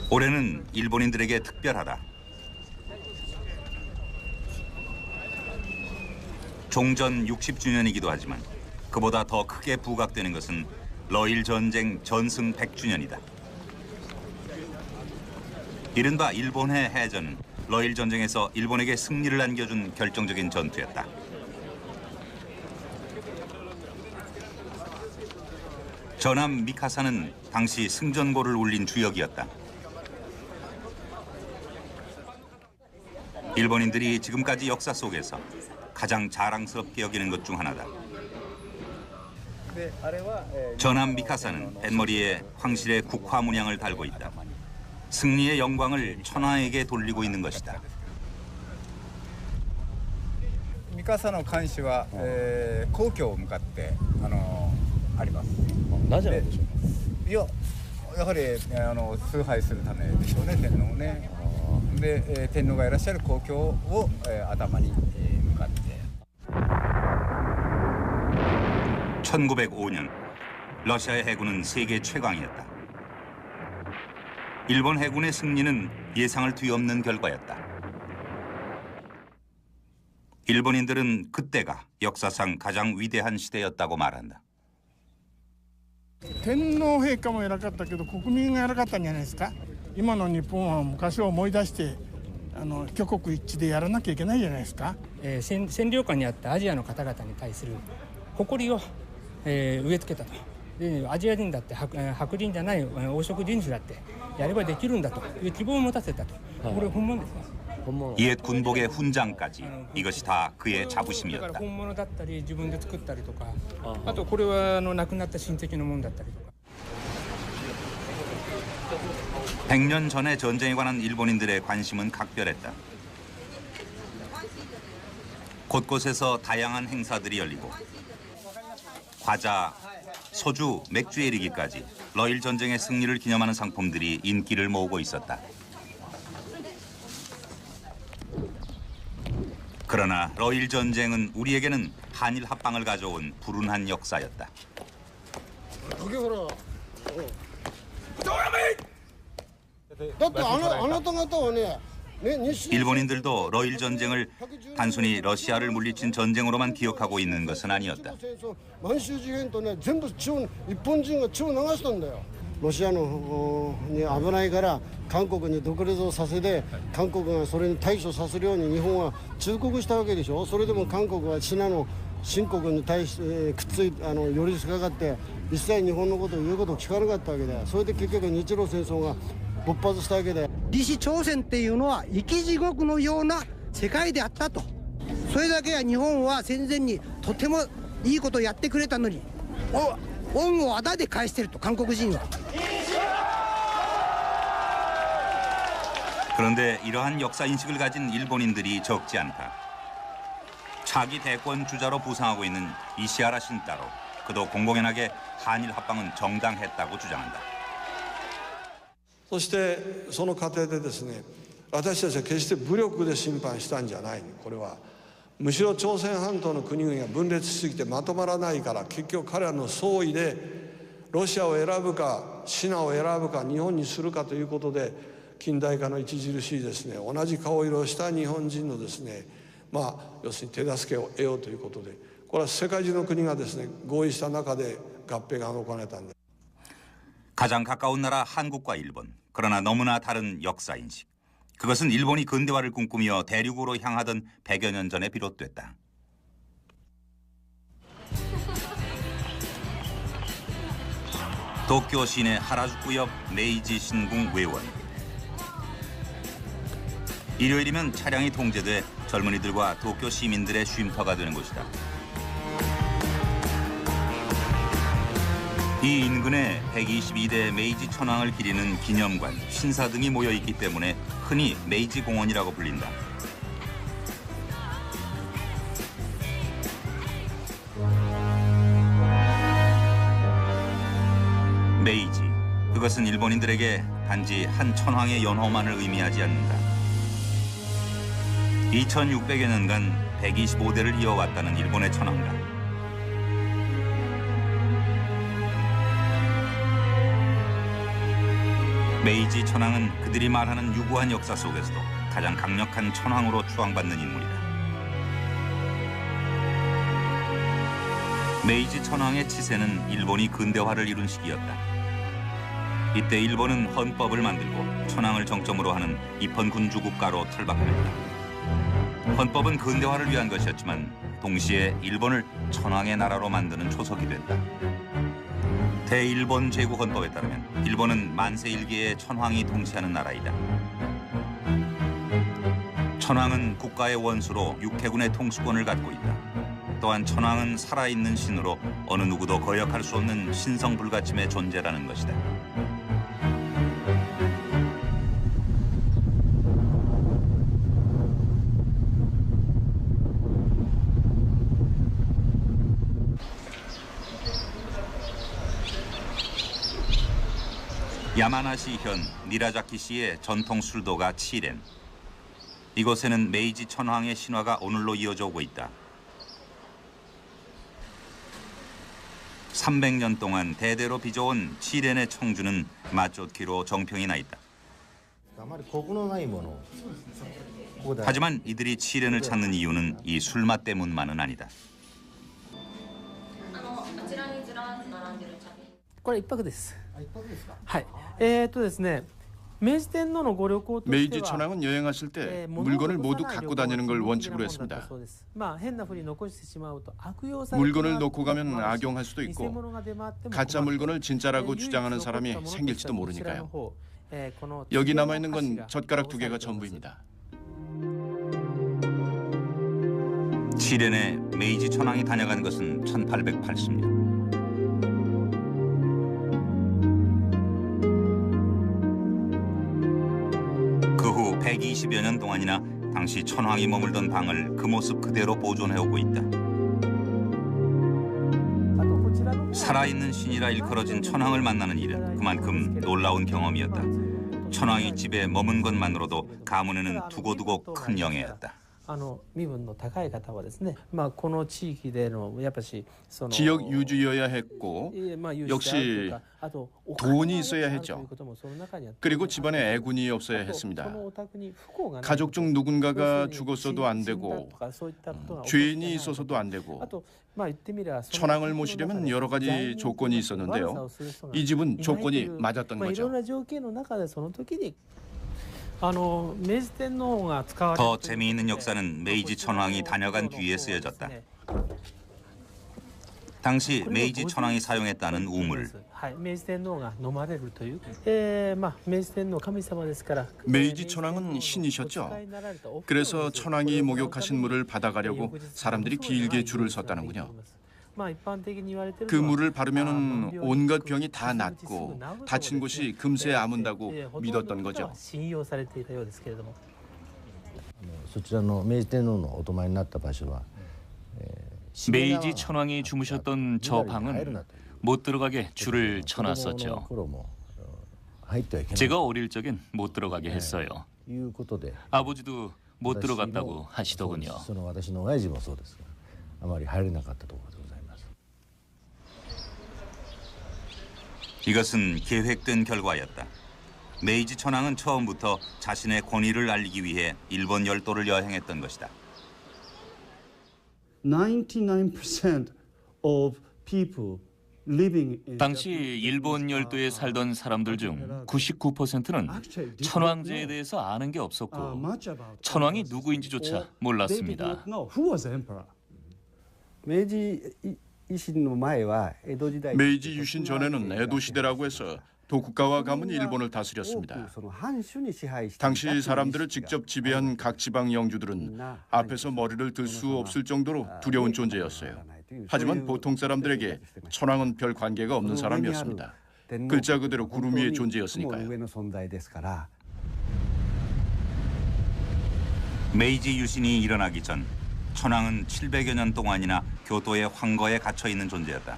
올해는 일본인들에게 특별하다. 종전 60주년이기도 하지만 그보다 더 크게 부각되는 것은 러일 전쟁 전승 100주년이다. 이른바 일본해 해전은 러일 전쟁에서 일본에게 승리를 안겨준 결정적인 전투였다. 전함 미카사는 당시 승전고를 울린 주역이었다. 일본인들이 지금까지 역사 속에서 가장 자랑스럽게 여기는 것 중 하나다. 전함 미카사는 뱃머리에 황실의 국화 문양을 달고 있다. 승리의 영광을 천황에게 돌리고 있는 것이다. ミカサの艦首は、皇居を向かってあります。なぜなんでしょう。いや、やはり崇拝するためでしょうね、天皇をね。で、天皇がいらっしゃる皇居を、頭に、向かって。 1905년 러시아의 해군은 세계 최강이었다. 일본 해군의 승리는 예상을 뒤엎는 결과였다. 일본인들은 그때가 역사상 가장 위대한 시대였다고 말한다. 天皇陛下も偉かったけど国民が偉かったんじゃないですか。今の日本は昔を思い出して挙国一致でやらなきゃいけないじゃないですか。占領下にあったアジアの方々に対する誇りを、植え付けたと。でアジア人だって白人じゃない黄色人種だってやればできるんだという希望を持たせたと。これ本物ですね。 옛 군복의 훈장까지 이것이 다 그의 자부심이었다. 本物だったり自分で作ったりとか、あとこれは亡くなった親戚のものだったりとか。 100년 전의 전쟁에 관한 일본인들의 관심은 각별했다. 곳곳에서 다양한 행사들이 열리고 과자, 소주, 맥주에 이르기까지 러일 전쟁의 승리를 기념하는 상품들이 인기를 모으고 있었다. 그러나 러일 전쟁은 우리에게는 한일 합방을 가져온 불운한 역사였다. 일본인들도 러일 전쟁을 단순히 러시아를 물리친 전쟁으로만 기억하고 있는 것은 아니었다. ロシアのに危ないから韓国に独立をさせて韓国がそれに対処させるように日本は忠告したわけでしょ。それでも韓国はシナの新国に対してくっつい寄りかかって一切日本のことを言うことを聞かなかったわけで、それで結局日露戦争が勃発したわけで、李氏朝鮮っていうのは生き地獄のような世界であったと。それだけは日本は戦前にとてもいいことをやってくれたのに恩をあだで返してると韓国人は。 그런데 이러한 역사 인식을 가진 일본인들이 적지 않다. 차기 대권 주자로 부상하고 있는 이시하라 신타로, 그도 공공연하게 한일 합방은 정당했다고 주장한다. そしてその過程でですね、私たちは決して武力で侵犯したんじゃない。これはむしろ朝鮮半島の国々が分裂しすぎてまとまらないから、結局彼らの総意でロシアを選ぶかシナを選ぶか日本にするかということで、近代化の著しいですね、同じ顔色をした日本人のですね、要するに手助けを得ようということで、これは世界中の国がですね合意した中で合併が行われたんです。 가장 가까운 나라 한국과 일본, 그러나 너무나 다른 역사 인식. 그것은 일본이 근대화를 꿈꾸며 대륙으로 향하던 100여 년 전에 비롯됐다. 도쿄 시내 하라주쿠 옆 메이지 신궁 외원. 일요일이면 차량이 통제돼 젊은이들과 도쿄 시민들의 쉼터가 되는 곳이다. 이 인근에 122대 메이지 천황을 기리는 기념관, 신사 등이 모여 있기 때문에 흔히 메이지 공원이라고 불린다. 메이지, 그것은 일본인들에게 단지 한 천황의 연호만을 의미하지 않는다. 2600여 년간 125대를 이어왔다는 일본의 천황가. 메이지 천황은 그들이 말하는 유구한 역사 속에서도 가장 강력한 천황으로 추앙받는 인물이다. 메이지 천황의 치세는 일본이 근대화를 이룬 시기였다. 이때 일본은 헌법을 만들고 천황을 정점으로 하는 입헌군주 국가로 탈바꿈했다. 헌법은 근대화를 위한 것이었지만 동시에 일본을 천황의 나라로 만드는 초석이 됐다. 대일본 제국헌법에 따르면 일본은 만세 일기에 천황이 통치하는 나라이다. 천황은 국가의 원수로 육해군의 통수권을 갖고 있다. 또한 천황은 살아있는 신으로 어느 누구도 거역할 수 없는 신성불가침의 존재라는 것이다. 야마나시현 니라자키시의 전통 술도가 치렌. 이곳에는 메이지 천황의 신화가 오늘로 이어져 오고 있다. 300년 동안 대대로 빚어온 치렌의 청주는 맛좋기로 정평이 나 있다. 하지만 이들이 치렌을 찾는 이유는 이 술맛 때문만은 아니다. これ一泊です。はい。ですね。明治天皇のご旅行としては 메이지 천황은 여행하실 때 물건을 모두 갖고 다니는 걸 원칙으로 했습니다. 물건을 놓고 가면 악용할 수도 있고 가짜 물건을 진짜라고 주장하는 사람이 생길지도 모르니까요. 여기 남아있는 건 젓가락 2개가 전부입니다. 치렌에 메이지 천황이 다녀간 것은 1880년. 그 후 120여 년 동안이나 당시 천황이 머물던 방을 그 모습 그대로 보존해오고 있다. 살아있는 신이라 일컬어진 천황을 만나는 일은 그만큼 놀라운 경험이었다. 천황이 집에 머문 것만으로도 가문에는 두고두고 큰 영예였다. 지역 유지여야 했고 역시 돈이 있어야 했죠. 그리고 집안에 애군이 없어야 했습니다. 가족 중 누군가가 죽었어도 안 되고 죄인이 있어서도 안 되고 천황을 모시려면 여러 가지 조건이 있었는데요. 이 집은 조건이 맞았던 거죠. 더 재미있는 역사는 메이지 천황이 다녀간 뒤에 쓰여졌다. 당시 메이지 천황이 사용했다는 우물. 메이지 천황은 신이셨죠. 그래서 천황이 목욕하신 물을 받아가려고 사람들이 길게 줄을 섰다는군요. 그 물을 바르면 온갖 병이 다 낫고 다친 곳이 금세 아문다고 믿었던 거죠. 메이지 천황이 주무셨던 저 방은 못 들어가게 줄을 쳐놨었죠. 제가 어릴 적엔 못 들어가게 했어요. 아버지도 못 들어갔다고 하시더군요. 이것은 계획된 결과였다. 메이지 천황은 처음부터 자신의 권위를 알리기 위해 일본 열도를 여행했던 것이다. 99% of people living in 당시 일본 열도에 살던 사람들 중 99%는 천황제에 대해서 아는 게 없었고 천황이 누구인지조차 몰랐습니다. 메이지 유신 전에는 에도 시대라고 해서 도쿠가와 가문 일본을 다스렸습니다. 당시 사람들을 직접 지배한 각 지방 영주들은 앞에서 머리를 들 수 없을 정도로 두려운 존재였어요. 하지만 보통 사람들에게 천황은 별 관계가 없는 사람이었습니다. 글자 그대로 구름 위의 존재였으니까요. 메이지 유신이 일어나기 전 천황은 700여 년 동안이나 교토의 황거에 갇혀 있는 존재였다.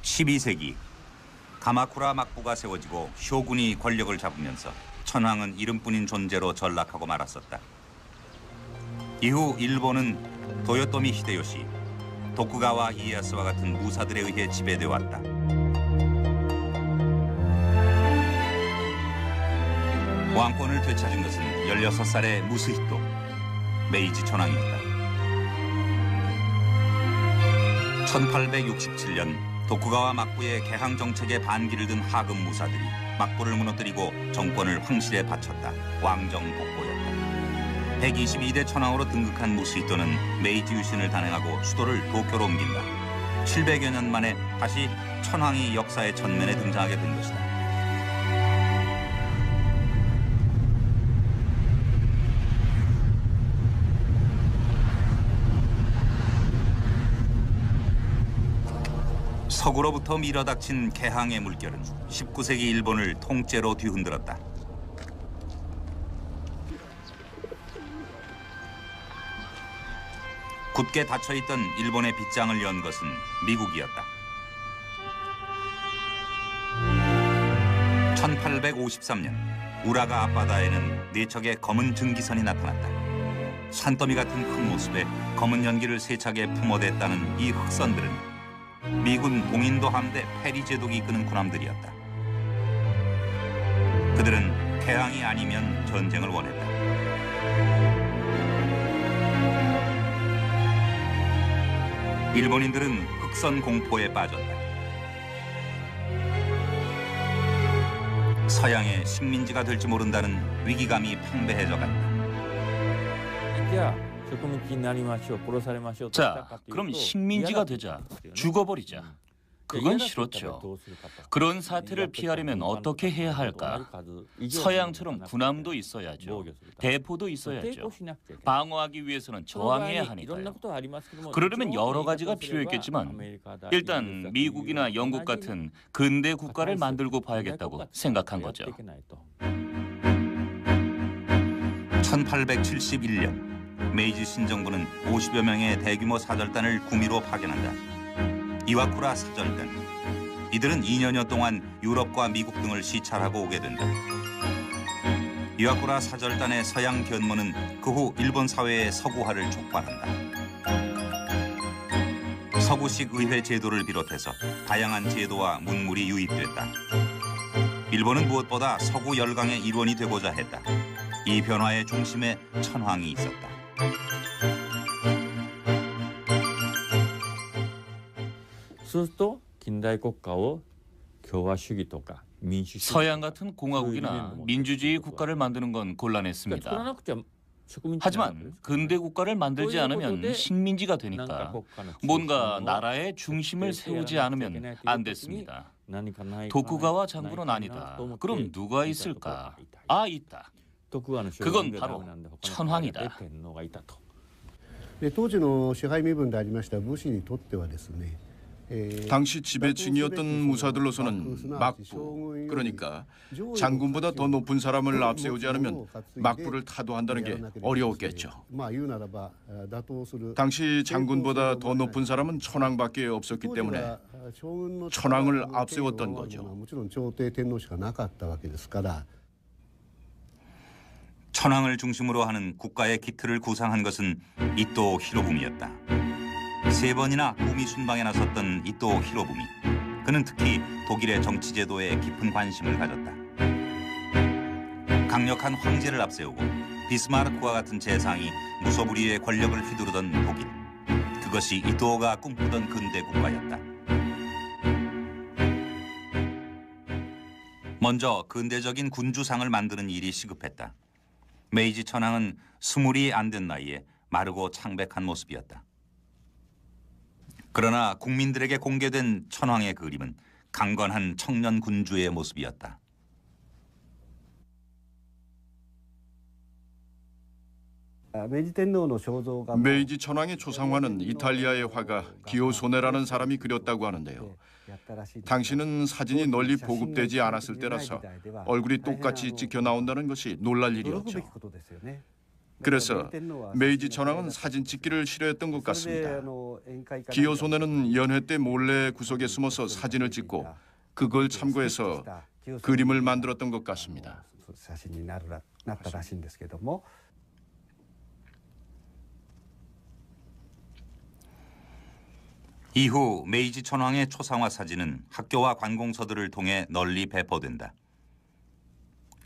12세기 가마쿠라 막부가 세워지고 쇼군이 권력을 잡으면서 천황은 이름뿐인 존재로 전락하고 말았었다. 이후 일본은 도요토미 히데요시, 도쿠가와 이에야스와 같은 무사들에 의해 지배돼 왔다. 왕권을 되찾은 것은 16살의 무스히토 메이지 천황이었다. 1867년 도쿠가와 막부의 개항 정책에 반기를 든 하급 무사들이 막부를 무너뜨리고 정권을 황실에 바쳤다. 왕정 복고였다. 122대 천황으로 등극한 무스히토는 메이지 유신을 단행하고 수도를 도쿄로 옮긴다. 700여 년 만에 다시 천황이 역사의 전면에 등장하게 된 것이다. 서구로부터 밀어닥친 개항의 물결은 19세기 일본을 통째로 뒤흔들었다. 굳게 닫혀있던 일본의 빗장을 연 것은 미국이었다. 1853년 우라가 앞바다에는 4척의 검은 증기선이 나타났다. 산더미 같은 흙모습에 검은 연기를 세차게 품어댔다는 이 흑선들은 미군 동인도 함대 페리 제독이 이끄는 군함들이었다. 그들은 개항이 아니면 전쟁을 원했다. 일본인들은 흑선 공포에 빠졌다. 서양의 식민지가 될지 모른다는 위기감이 팽배해져 간다. 자, 그럼 식민지가 되자, 죽어버리자. 그건 싫었죠. 그런 사태를 피하려면 어떻게 해야 할까? 서양처럼 군함도 있어야죠. 대포도 있어야죠. 방어하기 위해서는 저항해야 하니까요. 그러려면 여러 가지가 필요했겠지만 일단 미국이나 영국 같은 근대 국가를 만들고 봐야겠다고 생각한 거죠. 1871년 메이지 신정부는 50여 명의 대규모 사절단을 구미로 파견한다. 이와쿠라 사절단. 이들은 2년여 동안 유럽과 미국 등을 시찰하고 오게 된다. 이와쿠라 사절단의 서양 견모는 그 후 일본 사회의 서구화를 촉발한다. 서구식 의회 제도를 비롯해서 다양한 제도와 문물이 유입됐다. 일본은 무엇보다 서구 열강의 일원이 되고자 했다. 이 변화의 중심에 천황이 있었다. 서양 같은 공화국이나 민주주의 국가를 만드는 건 곤란했습니다. 하지만 근대 국가를 만들지 않으면 식민지가 되니까 뭔가 나라의 중심을 세우지 않으면 안 됐습니다. 도쿠가와 장군은 아니다. 그럼 누가 있을까? 아, 있다. 그건 바로 천황이다. 当時の支配身分でありました武士にとってはですね 당시 지배층이었던 무사들로서는 막부, 그러니까 장군보다 더 높은 사람을 앞세우지 않으면 막부를 타도한다는 게 어려웠겠죠. 당시 장군보다 더 높은 사람은 천황밖에 없었기 때문에 천황을 앞세웠던 거죠. 천황을 중심으로 하는 국가의 기틀을 구상한 것은 이토 히로부미였다. 3번이나 구미 순방에 나섰던 이토 히로부미. 그는 특히 독일의 정치 제도에 깊은 관심을 가졌다. 강력한 황제를 앞세우고 비스마르크와 같은 재상이 무소불위의 권력을 휘두르던 독일. 그것이 이토가 꿈꾸던 근대 국가였다. 먼저 근대적인 군주상을 만드는 일이 시급했다. 메이지 천황은 20이 안 된 나이에 마르고 창백한 모습이었다. 그러나 국민들에게 공개된 천황의 그림은 강건한 청년 군주의 모습이었다. 메이지 천황의 초상화는 이탈리아의 화가 기오소네라는 사람이 그렸다고 하는데요. 당시는 사진이 널리 보급되지 않았을 때라서 얼굴이 똑같이 찍혀 나온다는 것이 놀랄 일이었죠. 그래서 메이지 천황은 사진 찍기를 싫어했던 것 같습니다. 기요소네는 연회 때 몰래 구석에 숨어서 사진을 찍고 그걸 참고해서 그림을 만들었던 것 같습니다. 이후 메이지 천황의 초상화 사진은 학교와 관공서들을 통해 널리 배포된다.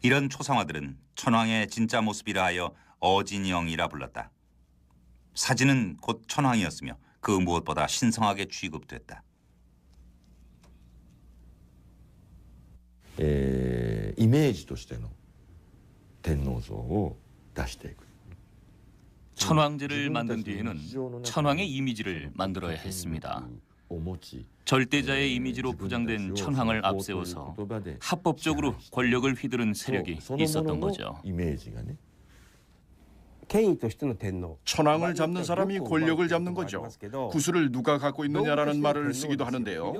이런 초상화들은 천황의 진짜 모습이라 하여 어진영이라 불렀다. 사진은 곧 천황이었으며 그 무엇보다 신성하게 취급됐다. イメージとしての天皇像を出していく。 천황제를 만든 뒤에는 천황의 이미지를 만들어야 했습니다. 절대자의 이미지로 부장된 천황을 앞세워서 합법적으로 권력을 휘두른 세력이 있었던 거죠. 천황을 잡는 사람이 권력을 잡는 거죠. 구슬을 누가 갖고 있느냐라는 말을 쓰기도 하는데요.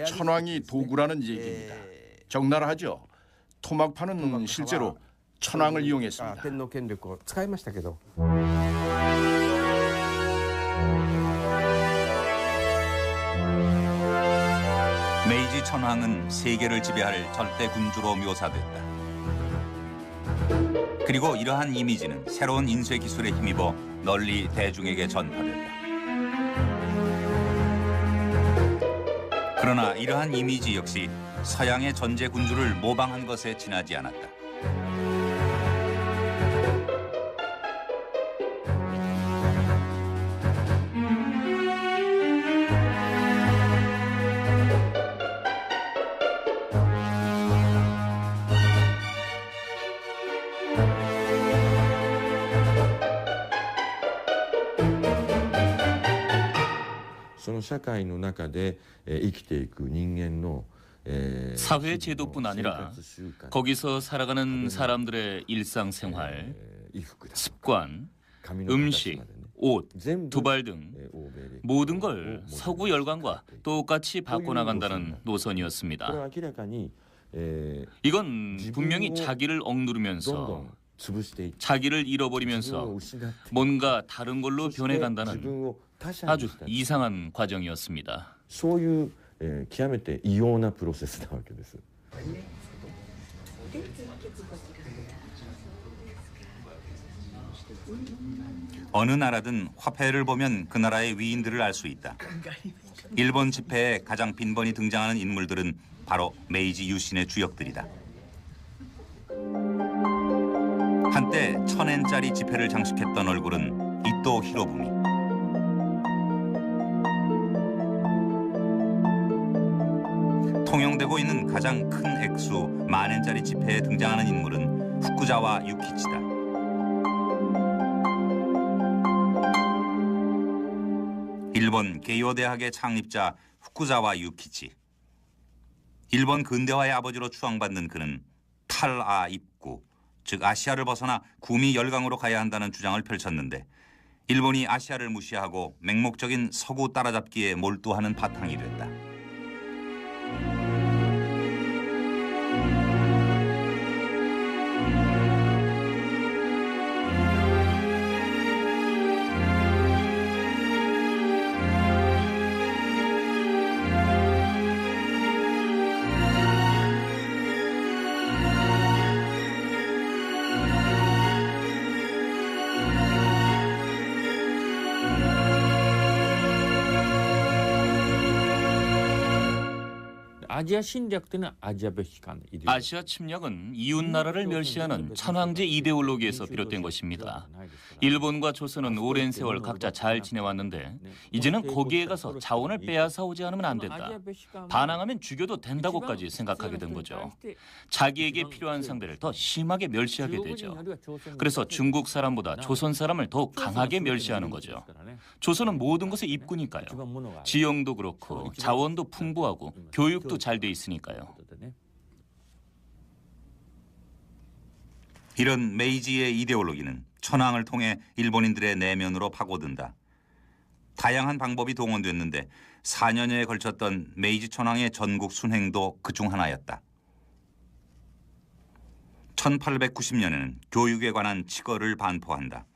천황이 도구라는 얘기입니다. 적나라하죠. 토막파는 실제로 천황을 이용했습니다. 메이지 천황은 세계를 지배할 절대 군주로 묘사됐다. 그리고 이러한 이미지는 새로운 인쇄 기술에 힘입어 널리 대중에게 전파됐다. 그러나 이러한 이미지 역시 서양의 전제 군주를 모방한 것에 지나지 않았다. 사회 제도뿐 아니라 거기서 살아가는 사람들의 일상생활, 습관, 음식, 옷, 두발 등 모든 걸 서구 열강과 똑같이 바꿔나간다는 노선이었습니다. 이건 분명히 자기를 억누르면서 자기를 잃어버리면서 뭔가 다른 걸로 변해간다는 아주 이상한 과정이었습니다. 極めて異様なプロセスなわけです。 어느 나라든 화폐를 보면 그 나라의 위인들을 알 수 있다. 일본 지폐에 가장 빈번히 등장하는 인물들은 바로 메이지 유신의 주역들이다. 한때 1000엔짜리 지폐를 장식했던 얼굴은 이토 히로부미. 통용되고 있는 가장 큰 액수 10,000엔짜리 지폐에 등장하는 인물은 후쿠자와 유키치다. 일본 게이오 대학의 창립자 후쿠자와 유키치. 일본 근대화의 아버지로 추앙받는 그는 탈아 입구, 즉 아시아를 벗어나 구미 열강으로 가야 한다는 주장을 펼쳤는데 일본이 아시아를 무시하고 맹목적인 서구 따라잡기에 몰두하는 바탕이 됐다. 아시아 침략은 이웃 나라를 멸시하는 천황제 이데올로기에서 비롯된 것입니다. 일본과 조선은 오랜 세월 각자 잘 지내왔는데 이제는 거기에 가서 자원을 빼앗아 오지 않으면 안 된다. 반항하면 죽여도 된다고까지 생각하게 된 거죠. 자기에게 필요한 상대를 더 심하게 멸시하게 되죠. 그래서 중국 사람보다 조선 사람을 더욱 강하게 멸시하는 거죠. 조선은 모든 것의 입구니까요. 지형도 그렇고 자원도 풍부하고 교육도 잘 돼 있으니까요. 이런 메이지의 이데올로기는 천황을 통해 일본인들의 내면으로 파고든다. 다양한 방법이 동원됐는데 4년여에 걸쳤던 메이지 천황의 전국 순행도 그중 하나였다. 1890년에는 교육에 관한 칙어를 반포한다.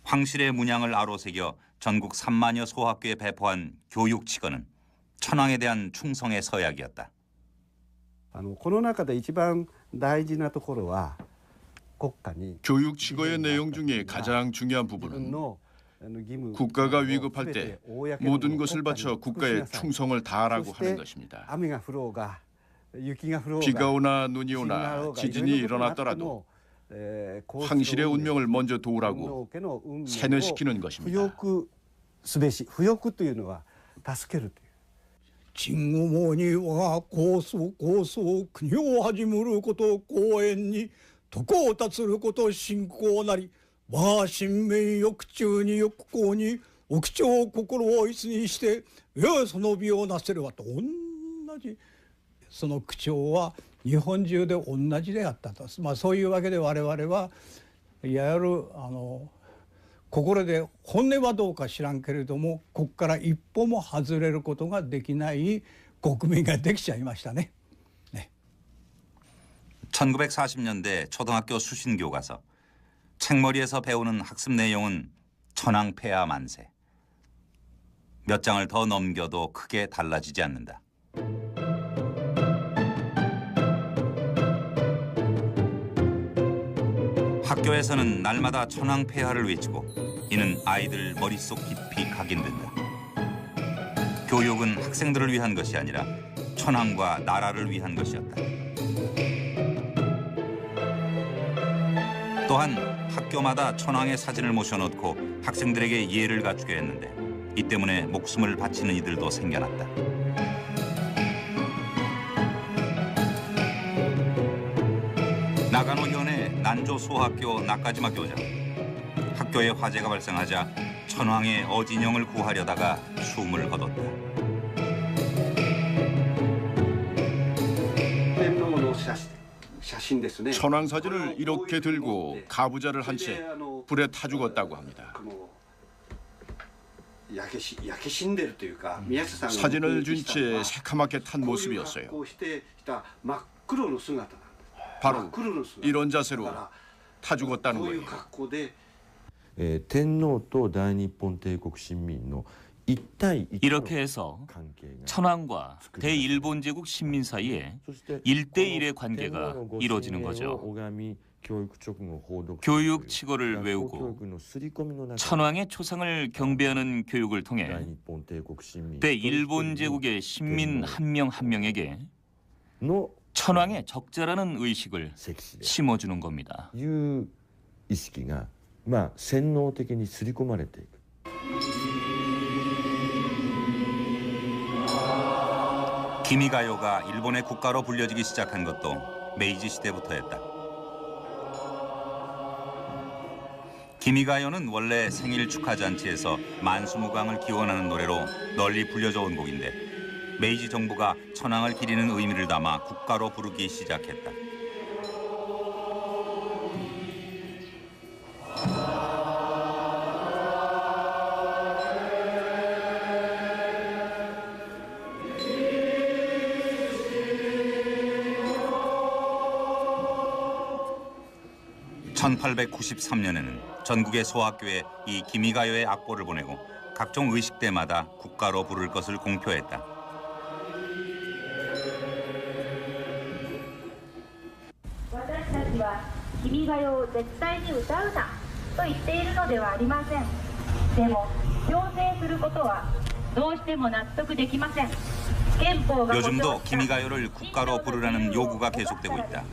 황실의 문양을 아로새겨 전국 3만여 소학교에 배포한 교육 칙어는 천황에 대한 충성의 서약이었다. この中で一番大事なところは 교육 칙어의 내용 중에 가장 중요한 부분은 국가가 위급할 때 모든 것을 바쳐 국가에 충성을 다하라고 하는 것입니다. 비가 오나 눈이 오나 지진이 일어났더라도 황실의 운명을 먼저 도우라고 세뇌시키는 것입니다. すべし、不欲というのは助けるという。鎮護には高祖国を始むること公園に徳を立つること信仰なり我が神明欲中に欲行に奥長心を一にしてその美をなせればと同じその口調は日本中で同じであったと、そういうわけで我々はいわゆる心で本音はどうか知らんけれどもここから一歩も外れることができない国民ができちゃいましたね。 1940년대 초등학교 수신 교과서. 책머리에서 배우는 학습 내용은 천황폐하 만세. 몇 장을 더 넘겨도 크게 달라지지 않는다. 학교에서는 날마다 천황폐하를 외치고 이는 아이들 머릿속 깊이 각인된다. 교육은 학생들을 위한 것이 아니라 천황과 나라를 위한 것이었다. 또한 학교마다 천황의 사진을 모셔놓고 학생들에게 예를 갖추게 했는데 이 때문에 목숨을 바치는 이들도 생겨났다. 나가노 현의 난조 소학교 나카지마 교장. 학교에 화재가 발생하자 천황의 어진영을 구하려다가 숨을 거뒀다. 천황 사진을 이렇게 들고 가부좌를 한 채 불에 타 죽었다고 합니다. 사진을 준 채 새카맣게 탄 모습이었어요. 바로 이런 자세로 타 죽었다는 거예요. 天皇と大日本帝国新民の 이렇게 해서 천황과 대일본 제국 신민 사이에 1대1의 관계가 이루어지는 거죠. 교육 칙어를 외우고 천황의 초상을 경배하는 교육을 통해 대일본 제국의 신민 한 명 한 명에게 천황의 적자라는 의식을 심어주는 겁니다. 意識が洗脳的に刷り込まれていく。 기미가요가 일본의 국가로 불려지기 시작한 것도 메이지 시대부터였다. 기미가요는 원래 생일 축하 잔치에서 만수무강을 기원하는 노래로 널리 불려져 온 곡인데 메이지 정부가 천황을 기리는 의미를 담아 국가로 부르기 시작했다. (1893년에는) 전국의 소학교에 이 기미가요의 악보를 보내고 각종 의식 때마다 국가로 부를 것을 공표했다. 요즘도 기미가요를 국가로 부르라는 요구가 계속되고 있다.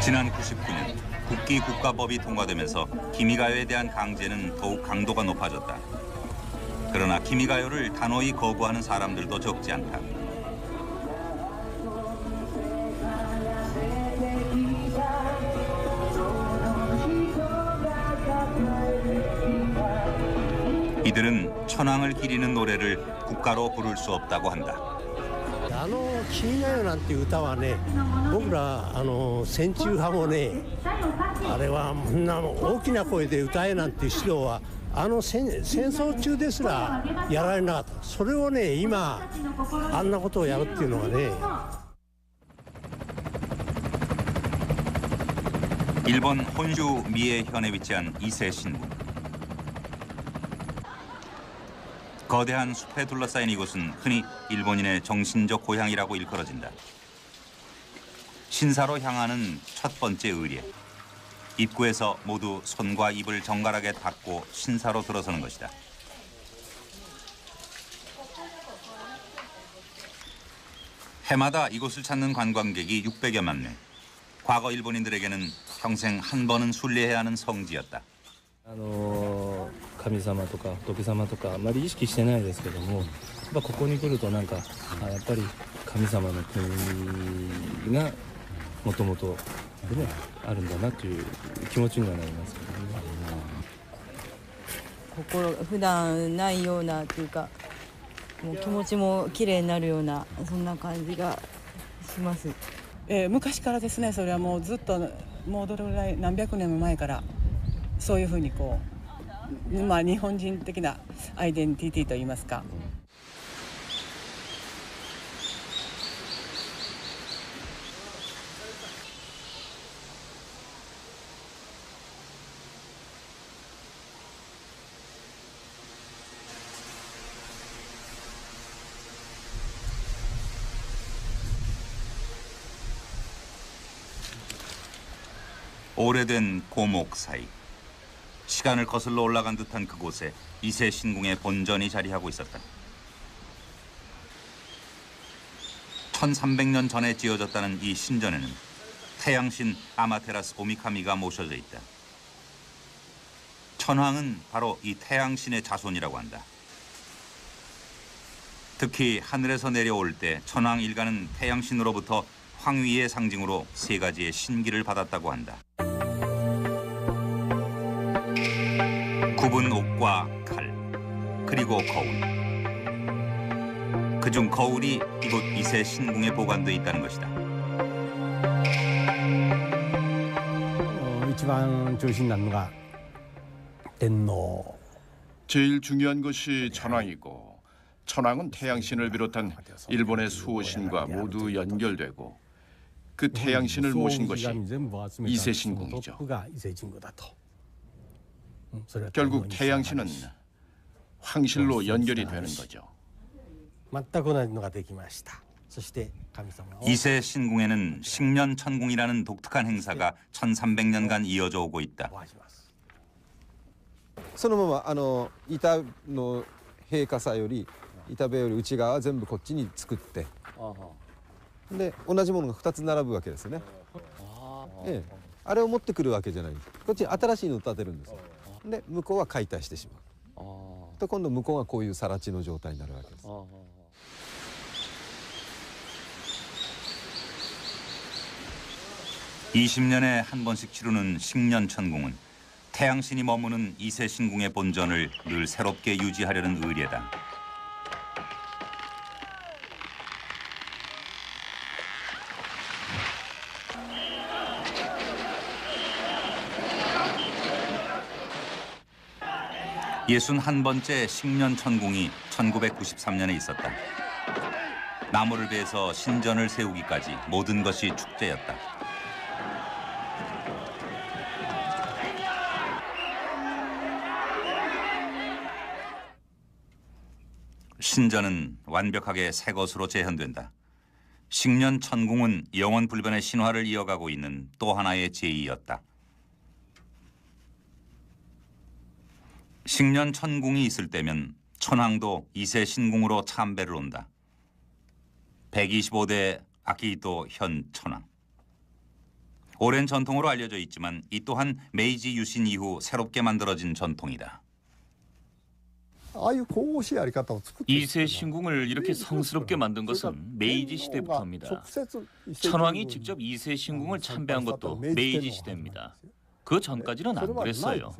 지난 99년 국기국가법이 통과되면서 기미가요에 대한 강제는 더욱 강도가 높아졌다. 그러나 기미가요를 단호히 거부하는 사람들도 적지 않다. 이들은 천황을 기리는 노래를 국가로 부를 수 없다고 한다. 君が代なんて歌はね、僕ら戦中派もね、あれは大きな声で歌えなんて指導は戦争中ですらやられなかった。それをね今あんなことをやるっていうのはね。 일본 혼슈 미에현에 위치한 이세 신부. 거대한 숲에 둘러싸인 이곳은 흔히 일본인의 정신적 고향이라고 일컬어진다. 신사로 향하는 첫 번째 의례. 입구에서 모두 손과 입을 정갈하게 닦고 신사로 들어서는 것이다. 해마다 이곳을 찾는 관광객이 600여만 명. 과거 일본인들에게는 평생 한 번은 순례해야 하는 성지였다. 神様とか仏様とかあまり意識してないですけども、やっぱここに来るとなんかやっぱり神様の国がもともとねあるんだなという気持ちにはなりますけどね。心普段ないようなというか、もう気持ちも綺麗になるようなそんな感じがします。昔からですね。それはもうずっともうどれぐらい何百年も前からそういうふうにこう、まあ日本人的なアイデンティティといいますか。오래된 고목 사이. 시간을 거슬러 올라간 듯한 그곳에 이세 신궁의 본전이 자리하고 있었다. 1300년 전에 지어졌다는 이 신전에는 태양신 아마테라스 오미카미가 모셔져 있다. 천황은 바로 이 태양신의 자손이라고 한다. 특히 하늘에서 내려올 때 천황 일가는 태양신으로부터 황위의 상징으로 3가지의 신기를 받았다고 한다. 굽은 옥과 칼, 그리고 거울. 그중 거울이 이곳 이세 신궁에 보관돼 있다는 것이다. 一番中心なのが天皇. 제일 중요한 것이 천황이고 천황은 태양신을 비롯한 일본의 수호신과 모두 연결되고 그 태양신을 모신 것이 이세 신궁이죠. 결국 태양신은 황실로 연결이 되는 거죠. 이세 신궁에는 식년천궁이라는 독특한 행사가 1300년간 이어져 오고 있다. そのまま板の閉花さより板部より内側は全部こっちに作ってで同じものが2つ並ぶわけですよね。あれを持ってくるわけじゃないんです。こっちに新しいのを建てるんですよ。で向こうは解体してしまう。と今度向こうがこういう更地の状態になるわけです。 20년에 한 번씩 치르는 식년천궁은 태양신이 머무는 이세 신궁의 본전을 늘 새롭게 유지하려는 의례다. 예순 한 번째 식년천궁이 1993년에 있었다. 나무를 베서 신전을 세우기까지 모든 것이 축제였다. 신전은 완벽하게 새 것으로 재현된다. 식년천궁은 영원 불변의 신화를 이어가고 있는 또 하나의 제의였다. 식년천궁이 있을 때면 천황도 이세 신궁으로 참배를 온다. 125대 아키히토 현 천황. 오랜 전통으로 알려져 있지만 이 또한 메이지 유신 이후 새롭게 만들어진 전통이다. 이세 신궁을 이렇게 성스럽게 만든 것은 메이지 시대부터입니다. 천황이 직접 이세 신궁을 참배한 것도 메이지 시대입니다. 그 전까지는 안 그랬어요.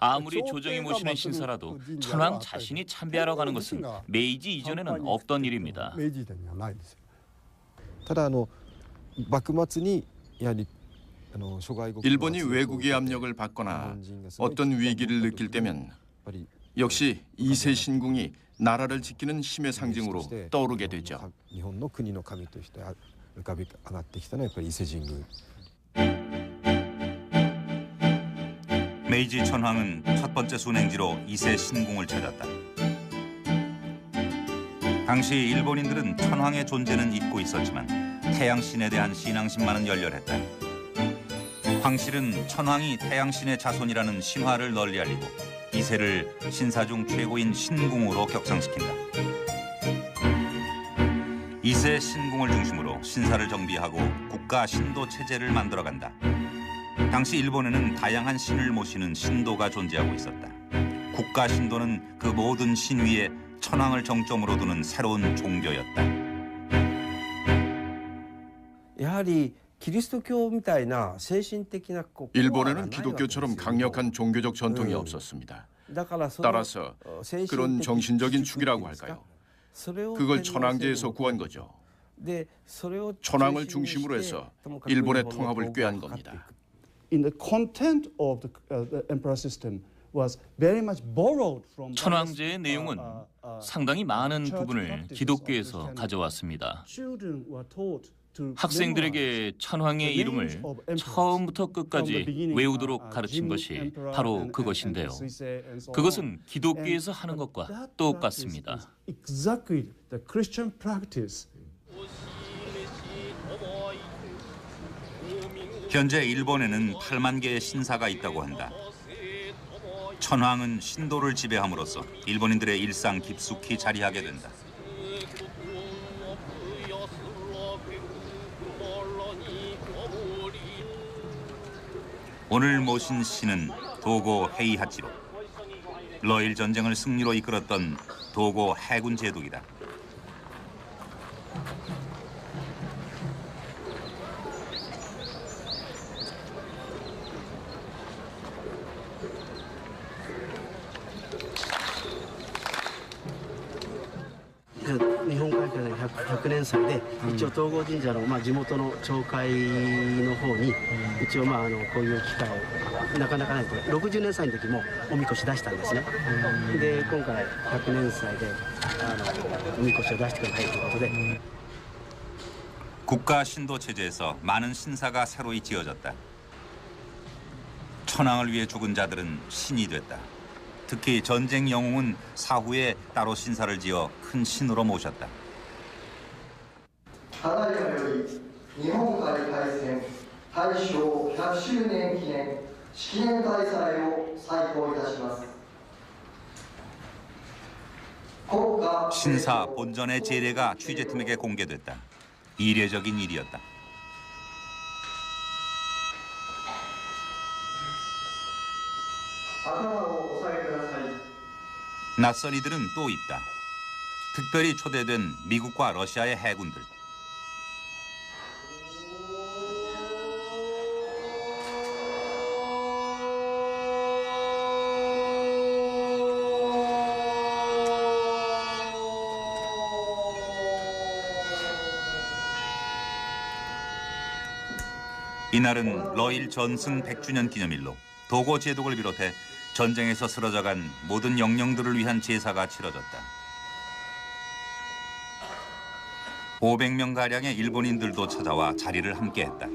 아무리 조정이 모시는 신사라도 천황 자신이 참배하러 가는 것은 메이지 이전에는 없던 일입니다. 일본이 외국의 압력을 받거나 어떤 위기를 느낄 때면 역시 이세 신궁이 나라를 지키는 힘의 상징으로 떠오르게 되죠. 메이지 천황은 첫 번째 순행지로 이세 신궁을 찾았다. 당시 일본인들은 천황의 존재는 잊고 있었지만 태양신에 대한 신앙심만은 열렬했다. 황실은 천황이 태양신의 자손이라는 신화를 널리 알리고 이세를 신사 중 최고인 신궁으로 격상시킨다. 이세 신궁을 중심으로 신사를 정비하고 국가 신도 체제를 만들어간다. 당시 일본에는 다양한 신을 모시는 신도가 존재하고 있었다. 국가 신도는 그 모든 신 위에 천황을 정점으로 두는 새로운 종교였다. やはりキリスト教みたいな精神的な 일본에는 기독교처럼 강력한 종교적 전통이 없었습니다. 따라서 그런 정신적인 축이라고 할까요? 그걸 천황제에서 구한 거죠. 천황을 중심으로 해서 일본의 통합을 꾀한 겁니다. In the content of the emperor system was very much borrowed from 천황제의 내용은 상당히 많은 부분을 기독교에서 가져왔습니다. children were taught to 학생들에게 천황의 이름을 처음부터 끝까지 외우도록 가르친 것이 바로 그것인데요. 그것은 기독교에서 하는 것과 똑같습니다. exactly the Christian practice. 현재 일본에는 8만 개의 신사가 있다고 한다. 천황은 신도를 지배함으로써 일본인들의 일상 깊숙이 자리하게 된다. 오늘 모신 신은 도고 헤이하치로. 러일 전쟁을 승리로 이끌었던 도고 해군 제독이다.日本海峡で 100年祭で一応東郷神社の、地元の町会の方に一応こういう機会をなかなかないと60年祭の時もおみこし出したんですね。で今回100年祭でおみこしを出してくださいということで 국가 신도 체제에서 많은 신사가 새로이 지어졌다. 천황을 위해 죽은 자들은 신이 됐다. 특히 전쟁 영웅은 사후에 따로 신사를 지어 큰 신으로 모셨다. ただいまより日本海海戦大正100周年記念式年大祭を再興いたします。 신사 본전의 제례가 취재팀에게 공개됐다. 이례적인 일이었다. 낯선 이들은 또 있다. 특별히 초대된 미국과 러시아의 해군들. 이날은 러일 전승 100주년 기념일로 도고 제독을 비롯해 전쟁에서 쓰러져간 모든 영령들을 위한 제사가 치러졌다. 500명가량의 일본인들도 찾아와 자리를 함께했다.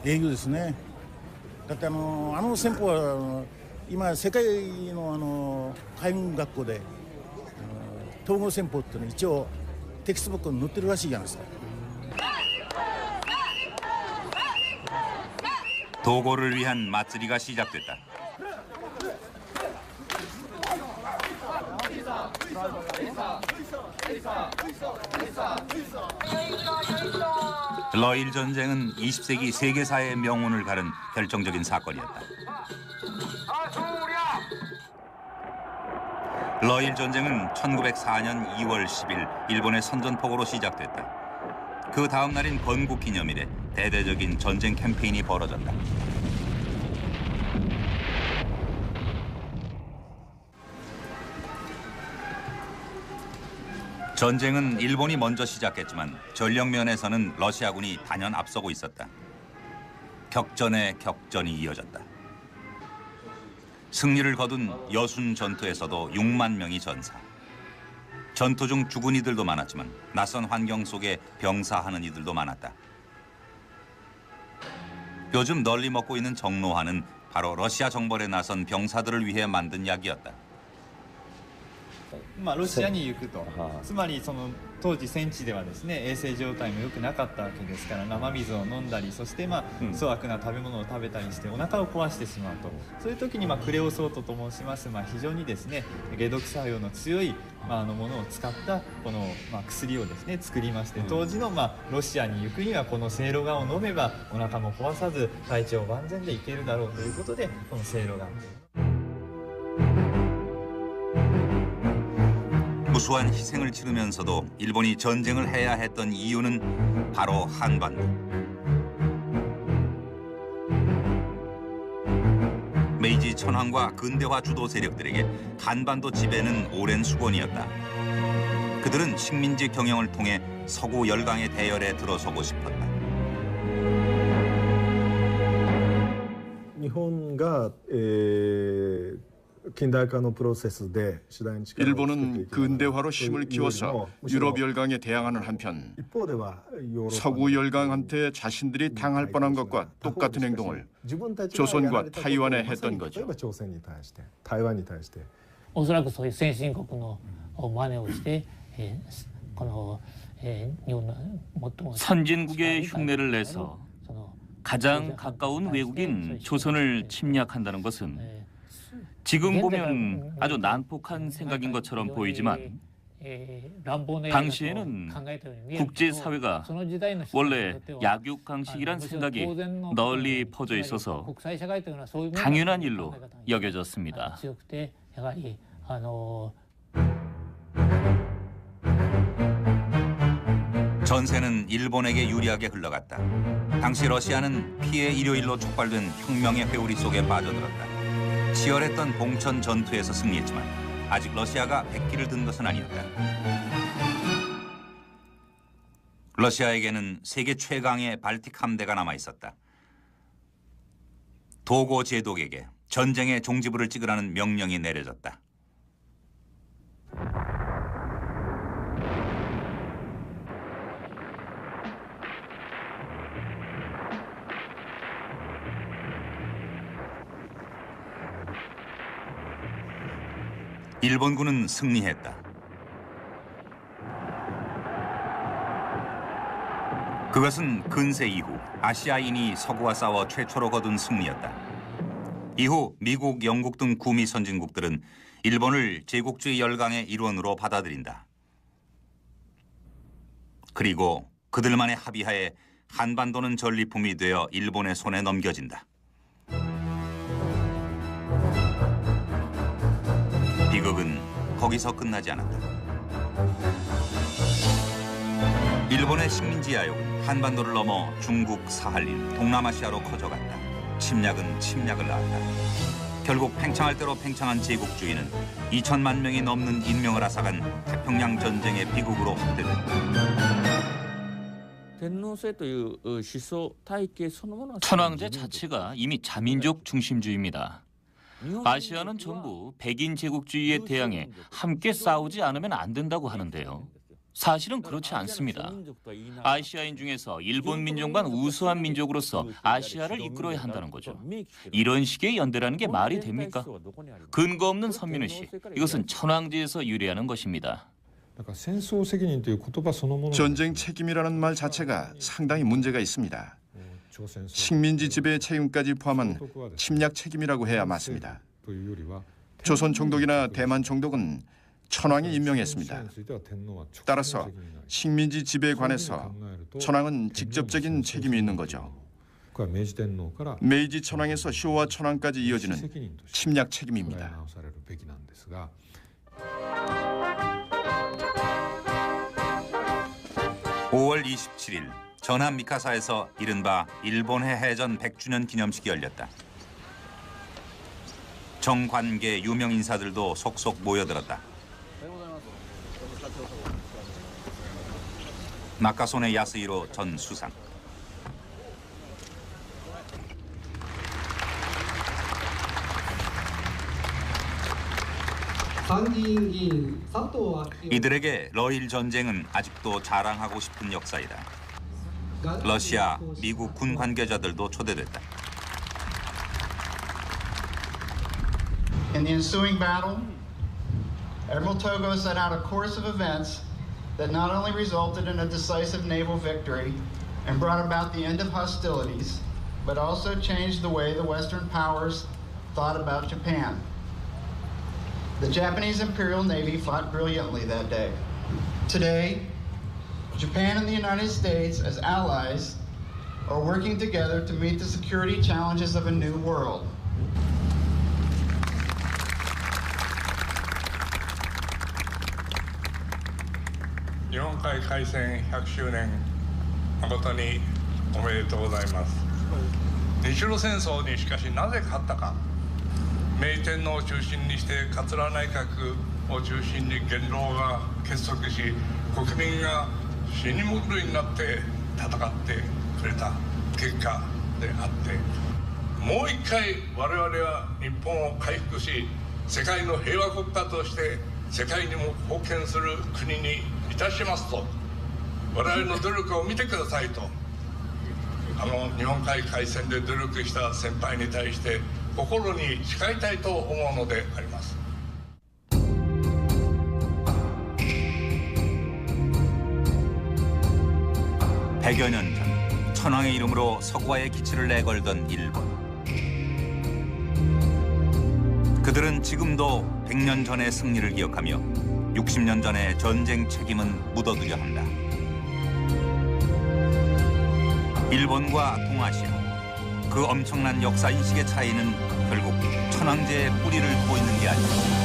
英雄ですね。だって戦法は今世界の海軍学校で統合戦法っていうの一応テキストブックに載ってるらしいじゃないですか。 도고를 위한 맞들이가 시작됐다. 러일 전쟁은 20세기 세계사의 명운을 가른 결정적인 사건이었다. 러일 전쟁은 1904년 2월 10일 일본의 선전포고로 시작됐다. 그 다음 날인 건국 기념일에 대대적인 전쟁 캠페인이 벌어졌다. 전쟁은 일본이 먼저 시작했지만 전력 면에서는 러시아군이 단연 앞서고 있었다. 격전에 격전이 이어졌다. 승리를 거둔 여순 전투에서도 6만 명이 전사. 전투 중 죽은 이들도 많았지만 낯선 환경 속에 병사하는 이들도 많았다. 요즘 널리 먹고 있는 정로화는 바로 러시아 정벌에 나선 병사들을 위해 만든 약이었다. ロシアに行くと、つまりその当時戦地ではですね衛生状態も良くなかったわけですから生水を飲んだりそして粗悪な食べ物を食べたりしてお腹を壊してしまうとそういう時にクレオソートと申します非常にですね解毒作用の強いものを使ったこの薬をですね作りまして当時のロシアに行くにはこのせいろがを飲めばお腹も壊さず体調万全でいけるだろうということでこのせいろが 무수한 희생을 치르면서도 일본이 전쟁을 해야 했던 이유는 바로 한반도. 메이지 천황과 근대화 주도 세력들에게 한반도 지배는 오랜 수건이었다. 그들은 식민지 경영을 통해 서구 열강의 대열에 들어서고 싶었다. 일본가 일본은 근대화로 힘을 키워서 유럽 열강에 대항하는 한편 서구 열강한테 자신들이 당할 뻔한 것과 똑같은 행동을 조선과 타이완에 했던 거죠. おそらくそういう先進国の真似をしてこの日本の最も 선진국의 흉내를 내서 가장 가까운 외국인 조선을 침략한다는 것은 지금 보면 아주 난폭한 생각인 것처럼 보이지만 당시에는 국제사회가 원래 약육강식이란 생각이 널리 퍼져 있어서 당연한 일로 여겨졌습니다. 전세는 일본에게 유리하게 흘러갔다. 당시 러시아는 피해 일요일로 촉발된 혁명의 회오리 속에 빠져들었다. 치열했던 봉천 전투에서 승리했지만 아직 러시아가 백기를 든 것은 아니었다. 러시아에게는 세계 최강의 발틱 함대가 남아 있었다. 도고 제독에게 전쟁의 종지부를 찍으라는 명령이 내려졌다. 일본군은 승리했다. 그것은 근세 이후 아시아인이 서구와 싸워 최초로 거둔 승리였다. 이후 미국, 영국 등 구미 선진국들은 일본을 제국주의 열강의 일원으로 받아들인다. 그리고 그들만의 합의하에 한반도는 전리품이 되어 일본의 손에 넘겨진다. 비극은 거기서 끝나지 않았다. 일본의 식민지 야욕은 한반도를 넘어 중국, 사할린, 동남아시아로 커져갔다. 침략은 침략을 낳았다. 결국 팽창할 대로 팽창한 제국주의는 2천만 명이 넘는 인명을 앗아간 태평양 전쟁의 비극으로 확대됐다. 천황제 자체가 이미 자민족 중심주의입니다. 아시아는 전부 백인 제국주의에 대항해 함께 싸우지 않으면 안 된다고 하는데요. 사실은 그렇지 않습니다. 아시아인 중에서 일본 민족만 우수한 민족으로서 아시아를 이끌어야 한다는 거죠. 이런 식의 연대라는 게 말이 됩니까? 근거 없는 선민의식, 이것은 천황제에서 유래하는 것입니다. 전쟁 책임이라는 말 자체가 상당히 문제가 있습니다. 식민지 지배 책임까지 포함한 침략 책임이라고 해야 맞습니다. 조선 총독이나 대만 총독은 천황이 임명했습니다. 따라서 식민지 지배에 관해서 천황은 직접적인 책임이 있는 거죠. 메이지 천황에서 쇼와 천황까지 이어지는 침략 책임입니다. 5월 27일 전함 미카사에서 이른바 일본해 해전 100주년 기념식이 열렸다. 정관계 유명 인사들도 속속 모여들었다. 나카소네 야스히로 전 수상. 이들에게 러일 전쟁은 아직도 자랑하고 싶은 역사이다. 러시아, 미국 군 관계자들도 초대됐다. In the ensuing battle, Admiral Togo set out a course of events that not only resulted in a decisive naval victory and brought about the end of hostilities, but also changed the way the Western powers thought about Japan. The Japanese Imperial Navy fought brilliantly that day. Today, Japan and the United States, as allies, are working together to meet the security challenges of a new world. Nihonkai Kaisen 100周年誠におめでとうございます。日露戦争にしかしなぜ勝ったか。明治天皇を中心にして桂内閣を中心に元老が結束し、国民が死に物狂いになって戦ってくれた結果であって、もう一回我々は日本を回復し、世界の平和国家として世界にも貢献する国にいたしますと、我々の努力を見てくださいと、日本海海戦で努力した先輩に対して心に誓いたいと思うのであります。 100여 년 전 천황의 이름으로 서구와의 기치를 내걸던 일본. 그들은 지금도 100년 전의 승리를 기억하며 60년 전의 전쟁 책임은 묻어두려 한다. 일본과 동아시아, 그 엄청난 역사 인식의 차이는 결국 천황제의 뿌리를 두고 있는 게 아닌가.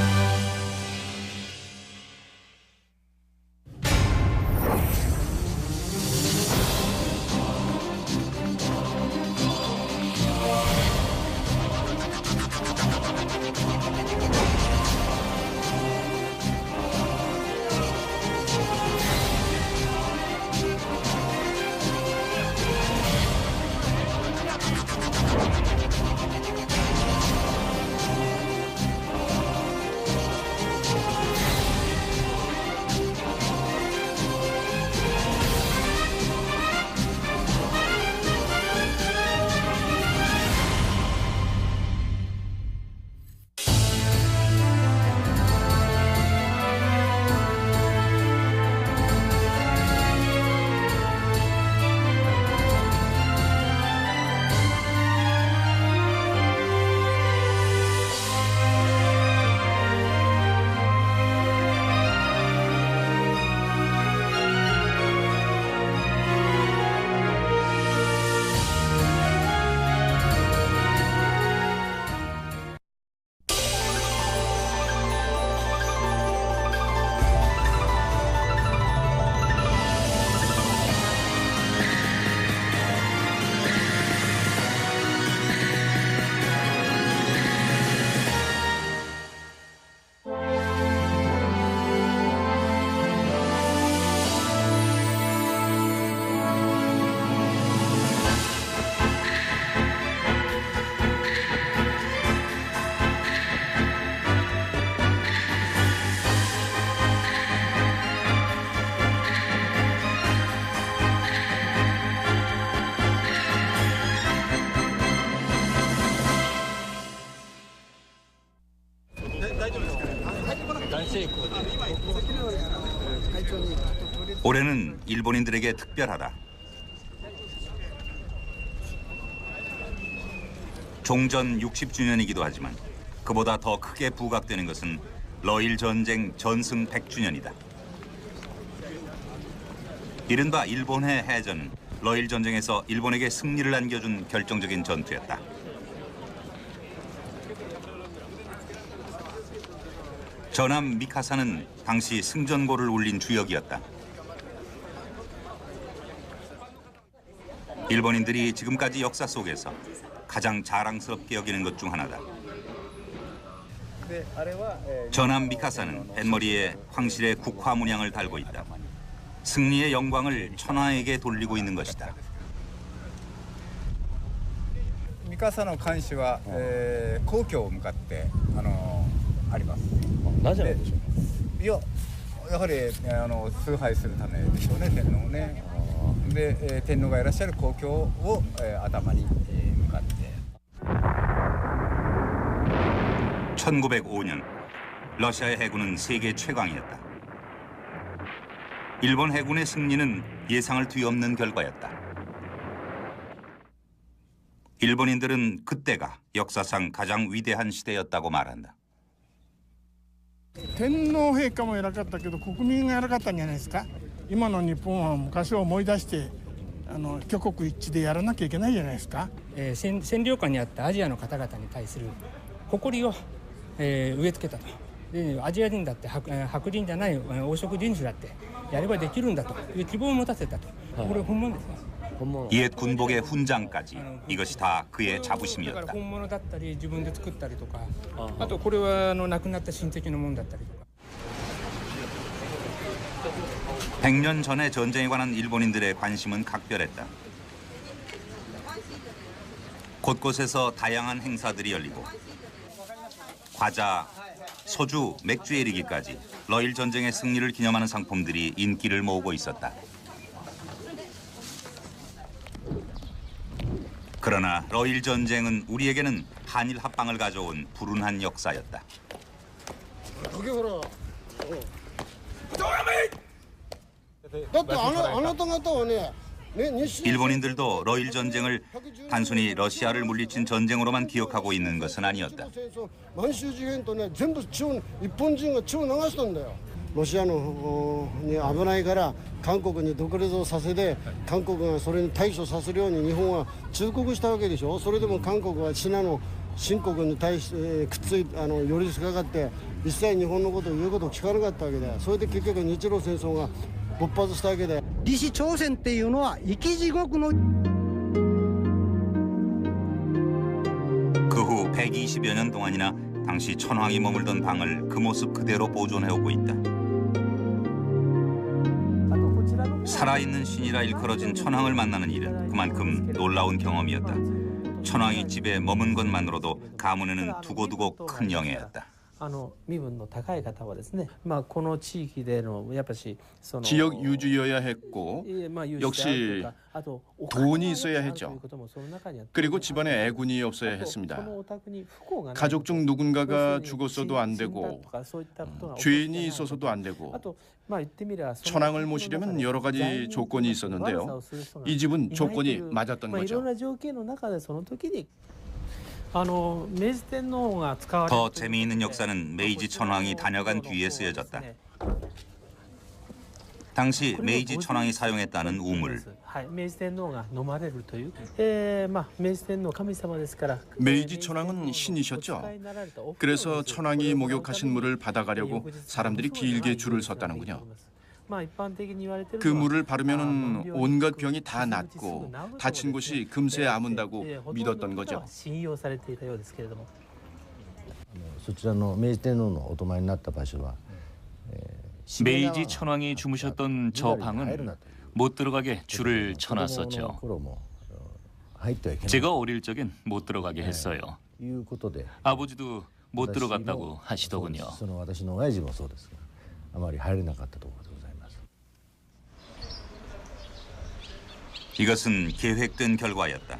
올해는 일본인들에게 특별하다. 종전 60주년이기도 하지만 그보다 더 크게 부각되는 것은 러일 전쟁 전승 100주년이다. 이른바 일본해 해전은 러일 전쟁에서 일본에게 승리를 안겨준 결정적인 전투였다. 전함 미카사는 당시 승전고를 울린 주역이었다. 일본인들이 지금까지 역사 속에서 가장 자랑스럽게 여기는 것 중 하나다. 전함 미카사는 뱃머리에 황실의 국화 문양을 달고 있다. 승리의 영광을 천황에게 돌리고 있는 것이다. 三笠の艦首は、皇居を向かってあります。なぜなんでしょうか。いや、やはり崇拝するためでしょうね、天皇をね。で、天皇がいらっしゃる皇居を、頭に、向かって。 1905년 러시아의 해군은 세계 최강이었다. 일본 해군의 승리는 예상을 뒤엎는 결과였다. 일본인들은 그때가 역사상 가장 위대한 시대였다고 말한다. 天皇陛下も偉かったけど国民が偉かったんじゃないですか。今の日本は昔を思い出して挙国一致でやらなきゃいけないじゃないですか。占領下にあったアジアの方々に対する誇りを、植え付けたと。でアジア人だって白人じゃない黄色人種だってやればできるんだという希望を持たせたと。これ本物ですね。 옛 군복의 훈장까지 이것이 다 그의 자부심이었다. 本物だったり自分で作ったりとか、あとこれは亡くなった親戚のものだったりとか。 100년 전의 전쟁에 관한 일본인들의 관심은 각별했다. 곳곳에서 다양한 행사들이 열리고 과자, 소주, 맥주에 이르기까지 러일 전쟁의 승리를 기념하는 상품들이 인기를 모으고 있었다. 그러나 러일 전쟁은 우리에게는 한일 합방을 가져온 불운한 역사였다. 일본인들도 러일 전쟁을 단순히 러시아를 물리친 전쟁으로만 기억하고 있는 것은 아니었다. ロシアのに危ないから韓国に独立をさせて韓国がそれに対処させるように日本は忠告したわけでしょ。それでも韓国はシナの新国に対してくっつい寄りかかって一切日本のことを言うことを聞かなかったわけで、それで結局日露戦争が勃発したわけで、李氏朝鮮っていうのは生き地獄の 그 후 120여 년 동안이나 당시 천황이 머물던 방을 그 모습 그대로 보존해오고 있다. 살아있는 신이라 일컬어진 천황을 만나는 일은 그만큼 놀라운 경험이었다. 천황이 집에 머문 것만으로도 가문에는 두고두고 큰 영예였다. 身分の高い方はですね、この地域でのやっぱし 지역 유지여야 했고 역시 돈이 있어야 했죠. 그리고 집안에 애군이 없어야 했습니다. 가족 중 누군가가 죽었어도 안 되고 죄인이 있어서도 안 되고 천황을 모시려면 여러 가지 조건이 있었는데요. 이 집은 조건이 맞았던 거죠. 더 재미있는 역사는 메이지 천황이 다녀간 뒤에 쓰여졌다. 당시 메이지 천황이 사용했다는 우물. 메이지 천황은 신이셨죠. 그래서 천황이 목욕하신 물을 받아가려고 사람들이 길게 줄을 섰다는군요. 그 물을 바르면 온갖 병이 다 낫고 다친 곳이 금세 아문다고 믿었던 거죠. そちらの明治天皇のお泊まりになった場所は 메이지 천황이 주무셨던 저 방은 못 들어가게 줄을 쳐놨었죠. 제가 어릴 적엔 못 들어가게 했어요. 아버지도 못 들어갔다고 하시더군요. 私の親父もそうですが、あまり入れなかったところでございます。 이것은 계획된 결과였다.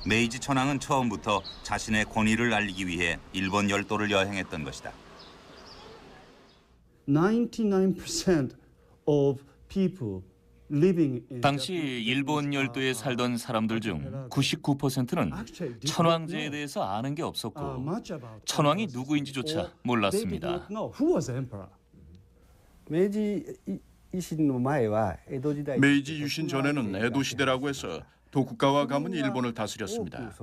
메이지 천황은 처음부터 자신의 권위를 알리기 위해 일본 열도를 여행했던 것이다. 99% of people living in 당시 일본 열도에 살던 사람들 중 99%는 천황제에 대해서 아는 게 없었고 천황이 누구인지조차 몰랐습니다. 메이지 유신 전에는 에도 시대라고 해서 도쿠가와 가문이 일본을 다스렸습니다.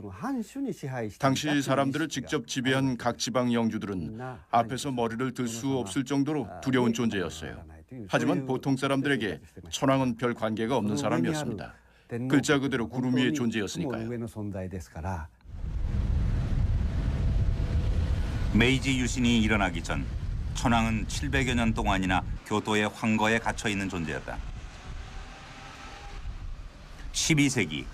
당시 사람들을 직접 지배한 각 지방 영주들은 앞에서 머리를 들 수 없을 정도로 두려운 존재였어요. 하지만 보통 사람들에게 천황은 별 관계가 없는 사람이었습니다. 글자 그대로 구름 위의 존재였으니까요. 메이지 유신이 일어나기 전 천황은 700여 년 동안이나 교토의 황거에 갇혀 있는 존재였다. 12세기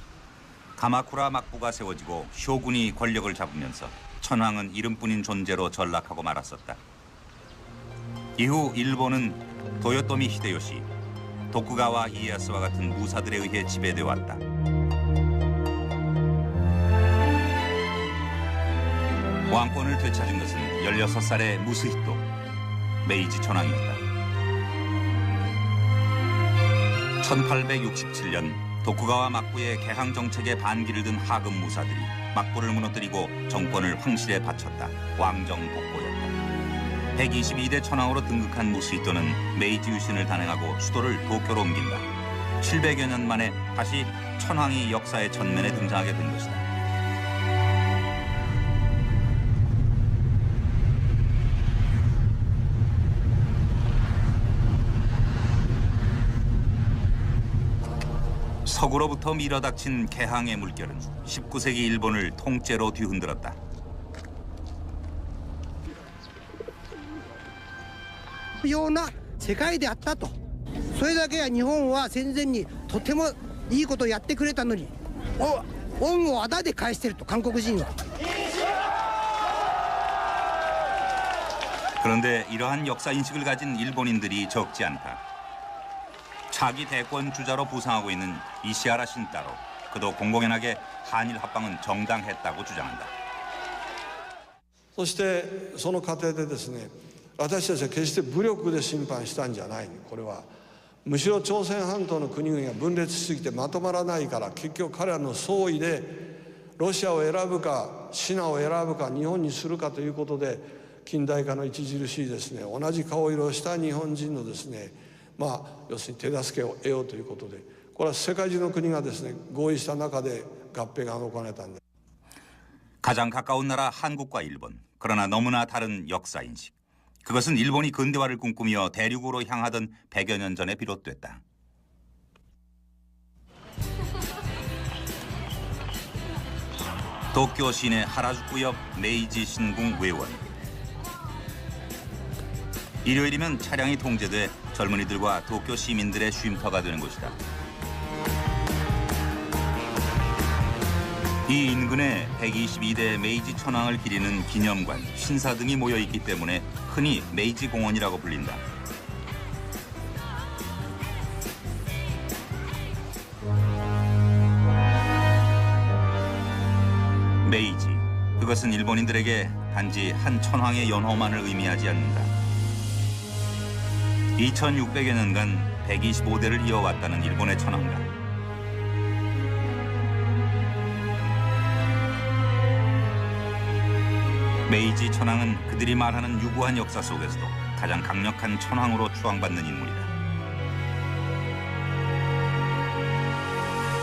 가마쿠라 막부가 세워지고 쇼군이 권력을 잡으면서 천황은 이름뿐인 존재로 전락하고 말았었다. 이후 일본은 도요토미 히데요시, 도쿠가와 이에야스와 같은 무사들에 의해 지배되어 왔다. 왕권을 되찾은 것은 16살의 무스히토, 메이지 천황이었다. 1867년 도쿠가와 막부의 개항 정책에 반기를 든 하급 무사들이 막부를 무너뜨리고 정권을 황실에 바쳤다. 왕정 복고였다. 122대 천황으로 등극한 무스히토는 메이지 유신을 단행하고 수도를 도쿄로 옮긴다. 700여 년 만에 다시 천황이 역사의 전면에 등장하게 된 것이다. 서구로부터 밀어닥친 개항의 물결은 19세기 일본을 통째로 뒤흔들었다. ような世界であったと。それだけは日本は戦前にとてもいいことをやってくれたのに、恩をあだで返してると韓国人は。 그런데 이러한 역사 인식을 가진 일본인들이 적지 않다. 차기 대권 주자로 부상하고 있는 이시하라 신따로, 그도 공공연하게 한일 합방은 정당했다고 주장한다. そしてその過程でですね、私たちは決して武力で侵犯したんじゃない。これはむしろ朝鮮半島の国々が分裂しすぎてまとまらないから、結局彼らの総意でロシアを選ぶかシナを選ぶか日本にするかということで、近代化の著しいですね、同じ顔色をした日本人のですね、要するに手助けを得ようということで、これは世界中の国がですね合意した中で合併が行われたんです。 가장 가까운 나라 한국과 일본, 그러나 너무나 다른 역사 인식. 그것은 일본이 근대화를 꿈꾸며 대륙으로 향하던 100여 년 전에 비롯됐다. 도쿄 시내 하라주쿠 옆 메이지 신궁 외원. 일요일이면 차량이 통제돼 젊은이들과 도쿄 시민들의 쉼터가 되는 곳이다. 이 인근에 122대 메이지 천황을 기리는 기념관, 신사 등이 모여 있기 때문에 흔히 메이지 공원이라고 불린다. 메이지, 그것은 일본인들에게 단지 한 천황의 연호만을 의미하지 않는다. 2600여 년간 125대를 이어왔다는 일본의 천황가. 메이지 천황은 그들이 말하는 유구한 역사 속에서도 가장 강력한 천황으로 추앙받는 인물이다.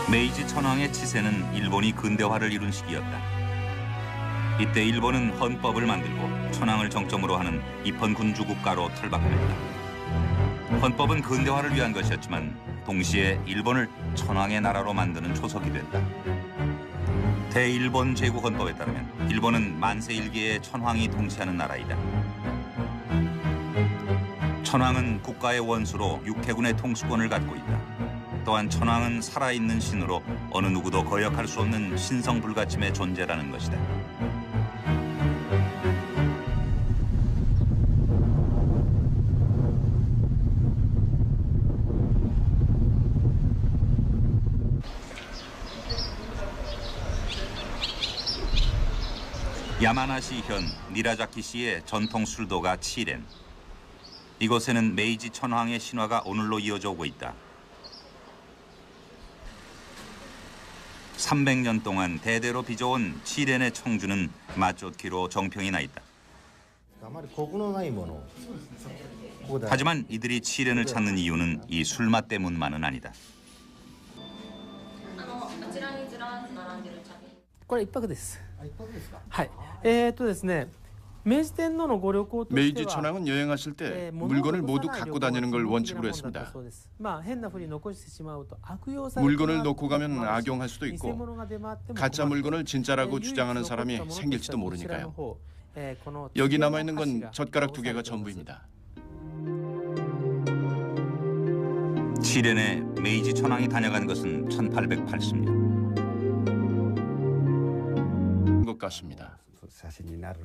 메이지 천황의 치세는 일본이 근대화를 이룬 시기였다. 이때 일본은 헌법을 만들고 천황을 정점으로 하는 입헌군주 국가로 탈바꿈했다. 헌법은 근대화를 위한 것이었지만 동시에 일본을 천황의 나라로 만드는 초석이 됐다. 대일본 제국헌법에 따르면 일본은 만세 일기의 천황이 통치하는 나라이다. 천황은 국가의 원수로 육해군의 통수권을 갖고 있다. 또한 천황은 살아있는 신으로 어느 누구도 거역할 수 없는 신성불가침의 존재라는 것이다. 야마나시현 니라자키시의 전통 술도가 치렌. 이곳에는 메이지 천황의 신화가 오늘로 이어져 오고 있다. 300년 동안 대대로 빚어온 치렌의 청주는 맛좋기로 정평이 나 있다. 하지만 이들이 치렌을 찾는 이유는 이 술맛 때문만은 아니다. これ1泊です。はい。ですね。 메이지 천황은 여행하실 때 물건을 모두 갖고 다니는 걸 원칙으로 했습니다. 물건을 놓고 가면 악용할 수도 있고 가짜 물건을 진짜라고 주장하는 사람이 생길지도 모르니까요. 여기 남아있는 건 젓가락 2개가 전부입니다. 시련에 메이지 천황이 다녀간 것은 1880년. 것 같습니다. 写真になっ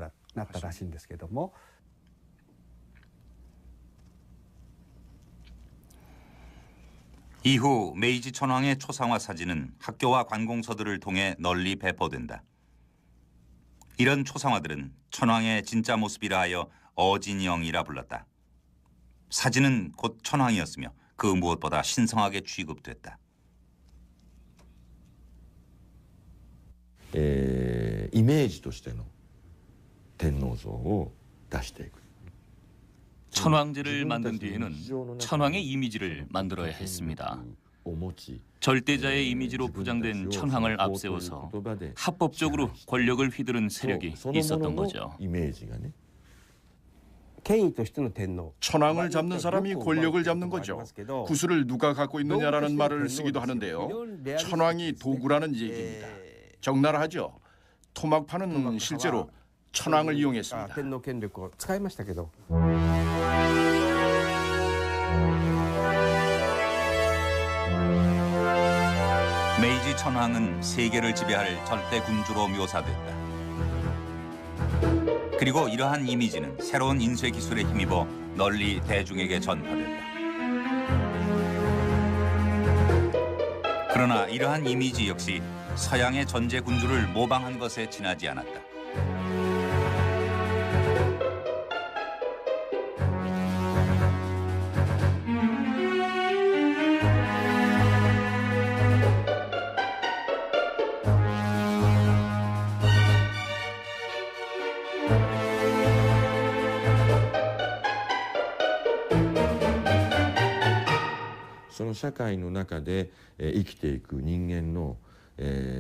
たらしいんですけども。 이후 메이지 천황의 초상화 사진은 학교와 관공서들을 통해 널리 배포된다. 이런 초상화들은 천황의 진짜 모습이라 하여 어진영이라 불렀다. 사진은 곧 천황이었으며 그 무엇보다 신성하게 취급됐다. イメージとしての天皇像を出していく。 천황제를 만든 뒤에는 천황의 이미지를 만들어야 했습니다. 절대자의 이미지로 포장된 천황을 앞세워서 합법적으로 권력을 휘두른 세력이 있었던 거죠. 천황을 잡는 사람이 권력을 잡는 거죠. 구슬을 누가 갖고 있느냐라는 말을 쓰기도 하는데요. 천황이 도구라는 얘기입니다. 적나라하죠. 토막파는 실제로 천황을 이용했습니다. 메이지 천황은 세계를 지배할 절대 군주로 묘사됐다. 그리고 이러한 이미지는 새로운 인쇄 기술에 힘입어 널리 대중에게 전파됐다. 그러나 이러한 이미지 역시 서양의 전제 군주를 모방한 것에 지나지 않았다.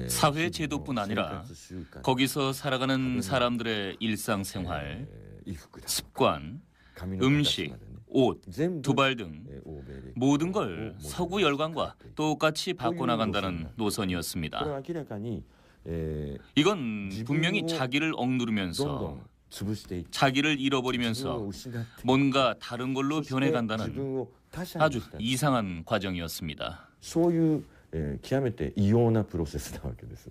사회 제도뿐 아니라 거기서 살아가는 사람들의 일상생활, 습관, 음식, 옷, 두발 등 모든 걸 서구 열강과 똑같이 바꿔나간다는 노선이었습니다. 이건 분명히 자기를 억누르면서 자기를 잃어버리면서 뭔가 다른 걸로 변해간다는 아주 이상한 과정이었습니다. 極めて異様なプロセスなわけです。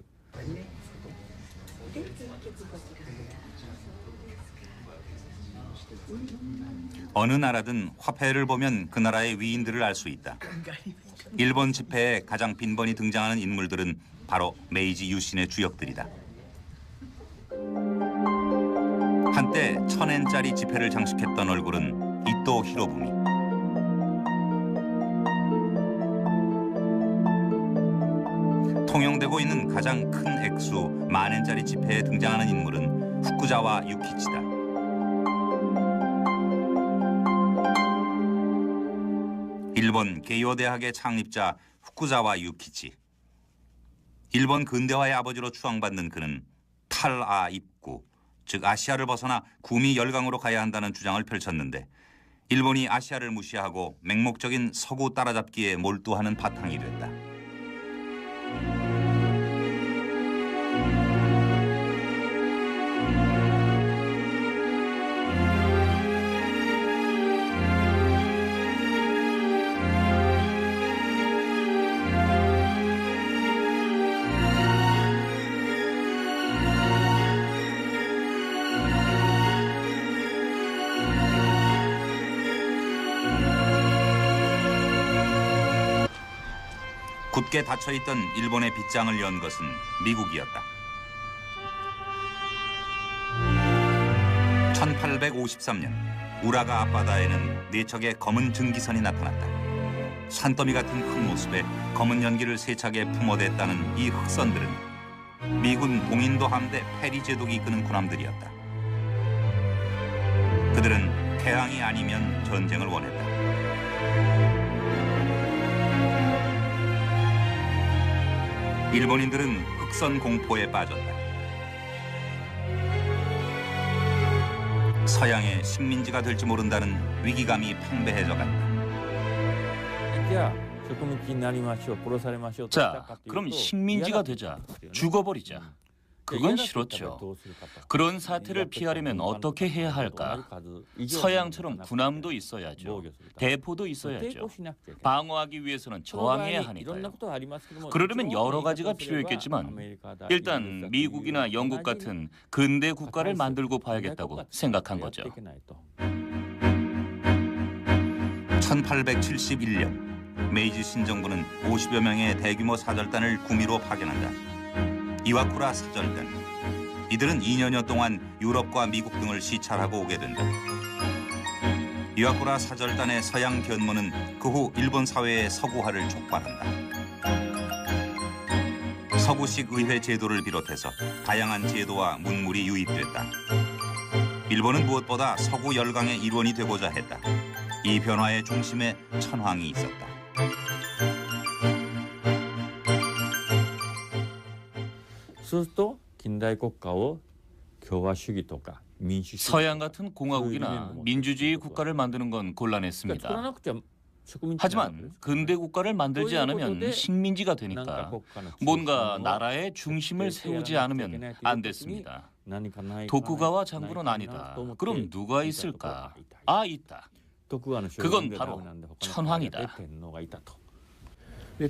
어느 나라든 화폐를 보면 그 나라의 위인들을 알 수 있다. 일본 지폐에 가장 빈번히 등장하는 인물들은 바로 메이지 유신의 주역들이다. 한때 1000엔짜리 지폐를 장식했던 얼굴은 이토 히로부미. 통용되고 있는 가장 큰 액수 10,000엔짜리 지폐에 등장하는 인물은 후쿠자와 유키치다. 일본 게이오 대학의 창립자 후쿠자와 유키치. 일본 근대화의 아버지로 추앙받는 그는 탈아 입구, 즉 아시아를 벗어나 구미 열강으로 가야 한다는 주장을 펼쳤는데 일본이 아시아를 무시하고 맹목적인 서구 따라잡기에 몰두하는 바탕이 됐다. 굳게 닫혀있던 일본의 빗장을 연 것은 미국이었다. 1853년 우라가 앞바다에는 4척의 검은 증기선이 나타났다. 산더미 같은 큰 모습에 검은 연기를 세차게 품어댔다는 이 흑선들은 미군 동인도 함대 페리 제독이 이끄는 군함들이었다. 그들은 태양이 아니면 전쟁을 원했다. 일본인들은 흑선 공포에 빠졌다. 서양의 식민지가 될지 모른다는 위기감이 팽배해져 간다. 자, 그럼 식민지가 되자, 죽어버리자. 그건 싫었죠. 그런 사태를 피하려면 어떻게 해야 할까? 서양처럼 군함도 있어야죠. 대포도 있어야죠. 방어하기 위해서는 저항해야 하니까요. 그러려면 여러 가지가 필요했겠지만 일단 미국이나 영국 같은 근대 국가를 만들고 봐야겠다고 생각한 거죠. 1871년 메이지 신정부는 50여 명의 대규모 사절단을 구미로 파견한다. 이와쿠라 사절단. 이들은 2년여 동안 유럽과 미국 등을 시찰하고 오게 된다. 이와쿠라 사절단의 서양 견문은 그 후 일본 사회의 서구화를 촉발한다. 서구식 의회 제도를 비롯해서 다양한 제도와 문물이 유입됐다. 일본은 무엇보다 서구 열강의 일원이 되고자 했다. 이 변화의 중심에 천황이 있었다. 서양 같은 공화국이나 민주주의 국가를 만드는 건 곤란했습니다. 하지만 근대 국가를 만들지 않으면 식민지가 되니까 뭔가 나라의 중심을 세우지 않으면 안 됐습니다. 도쿠가와 장군은 아니다. 그럼 누가 있을까? 아, 있다. 그건 바로 천황이다.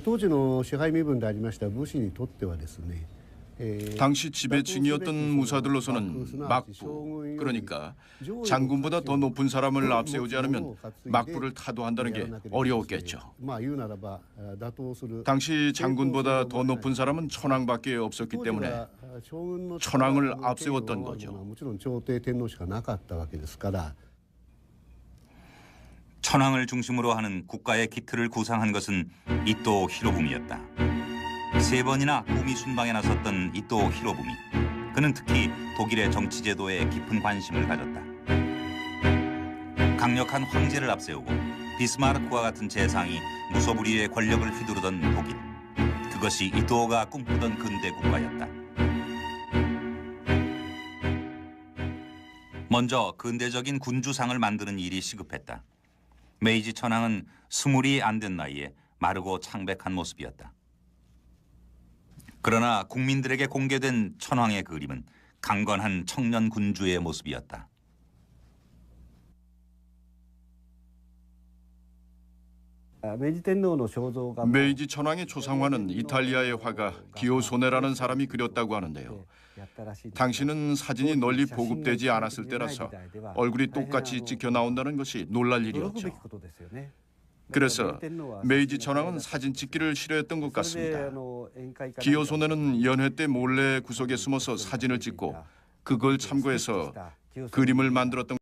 当時の支配身分でありました武士にとってはですね 당시 지배층이었던 무사들로서는 막부, 그러니까 장군보다 더 높은 사람을 앞세우지 않으면 막부를 타도한다는 게 어려웠겠죠. 당시 장군보다 더 높은 사람은 천황밖에 없었기 때문에 천황을 앞세웠던 거죠. 천황을 중심으로 하는 국가의 기틀을 구상한 것은 이토 히로부미였다. 3번이나 구미 순방에 나섰던 이토 히로부미. 그는 특히 독일의 정치 제도에 깊은 관심을 가졌다. 강력한 황제를 앞세우고 비스마르크와 같은 재상이 무소불위의 권력을 휘두르던 독일. 그것이 이토가 꿈꾸던 근대 국가였다. 먼저 근대적인 군주상을 만드는 일이 시급했다. 메이지 천황은 20이 안 된 나이에 마르고 창백한 모습이었다. 그러나 국민들에게 공개된 천황의 그림은 강건한 청년 군주의 모습이었다. 메이지 천황의 초상화는 이탈리아의 화가 기요소네라는 사람이 그렸다고 하는데요. 당시는 사진이 널리 보급되지 않았을 때라서 얼굴이 똑같이 찍혀 나온다는 것이 놀랄 일이었죠. 그래서 메이지 천황은 사진 찍기를 싫어했던 것 같습니다. 기요소네는 연회 때 몰래 구석에 숨어서 사진을 찍고 그걸 참고해서 그림을 만들었던